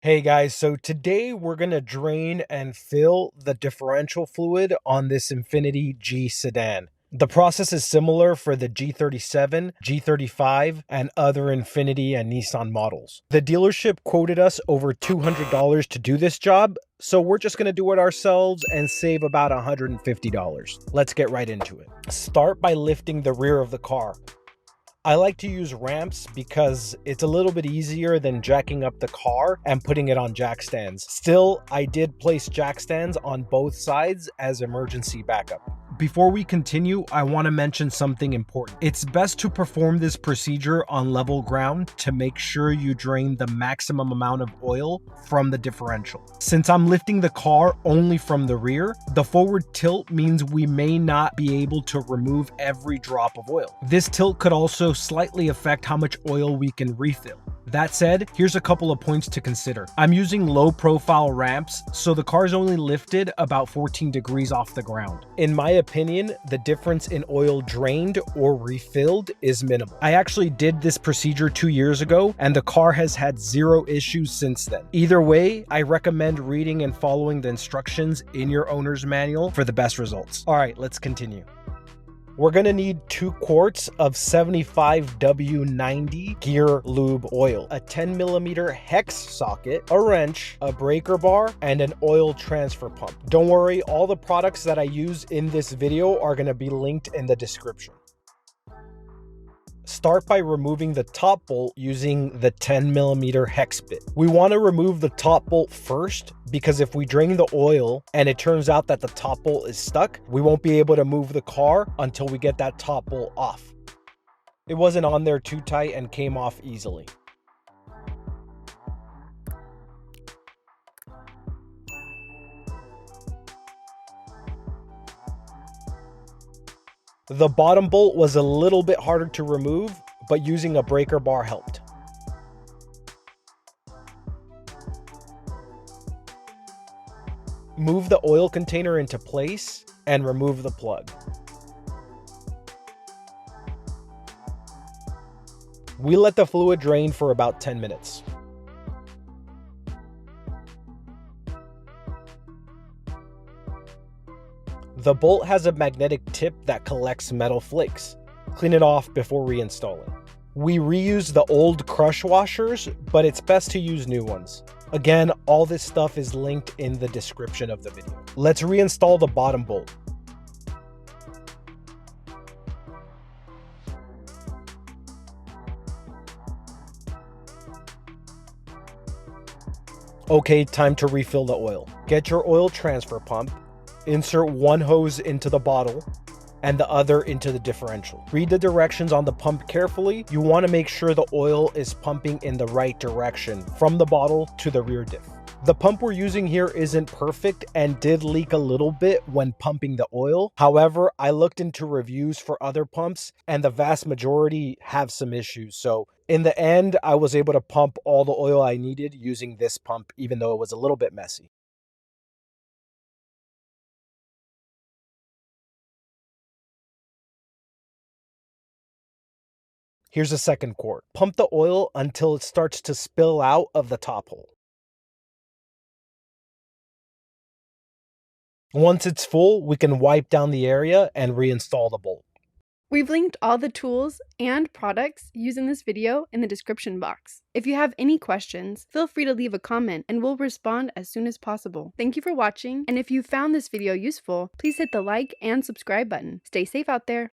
Hey guys, so today we're going to drain and fill the differential fluid on this Infiniti G sedan. The process is similar for the G37, G35, and other Infiniti and Nissan models. The dealership quoted us over $200 to do this job, so we're just going to do it ourselves and save about $150. Let's get right into it. Start by lifting the rear of the car. I like to use ramps because it's a little bit easier than jacking up the car and putting it on jack stands. Still, I did place jack stands on both sides as emergency backup. Before we continue, I want to mention something important. It's best to perform this procedure on level ground to make sure you drain the maximum amount of oil from the differential. Since I'm lifting the car only from the rear, the forward tilt means we may not be able to remove every drop of oil. This tilt could also slightly affect how much oil we can refill. That said, here's a couple of points to consider. I'm using low profile ramps, so the car's only lifted about 14 degrees off the ground. In my opinion, the difference in oil drained or refilled is minimal. I actually did this procedure 2 years ago, and the car has had zero issues since then. Either way, I recommend reading and following the instructions in your owner's manual for the best results. All right, let's continue. We're gonna need 2 quarts of 75W90 gear lube oil, a 10mm hex socket, a wrench, a breaker bar, and an oil transfer pump. Don't worry, all the products that I use in this video are gonna be linked in the description. Start by removing the top bolt using the 10mm hex bit. We want to remove the top bolt first because if we drain the oil and it turns out that the top bolt is stuck, we won't be able to move the car until we get that top bolt off. It wasn't on there too tight and came off easily. The bottom bolt was a little bit harder to remove, but using a breaker bar helped. Move the oil container into place and remove the plug. We let the fluid drain for about 10 minutes. The bolt has a magnetic tip that collects metal flakes. Clean it off before reinstalling. We reuse the old crush washers, but it's best to use new ones. Again, all this stuff is linked in the description of the video. Let's reinstall the bottom bolt. Okay, time to refill the oil. Get your oil transfer pump. Insert one hose into the bottle and the other into the differential. Read the directions on the pump carefully. You want to make sure the oil is pumping in the right direction from the bottle to the rear diff. The pump we're using here isn't perfect and did leak a little bit when pumping the oil. However, I looked into reviews for other pumps and the vast majority have some issues. So in the end, I was able to pump all the oil I needed using this pump, even though it was a little bit messy. Here's a second quart. Pump the oil until it starts to spill out of the top hole. Once it's full, we can wipe down the area and reinstall the bolt. We've linked all the tools and products used in this video in the description box. If you have any questions, feel free to leave a comment and we'll respond as soon as possible. Thank you for watching, and if you found this video useful, please hit the like and subscribe button. Stay safe out there.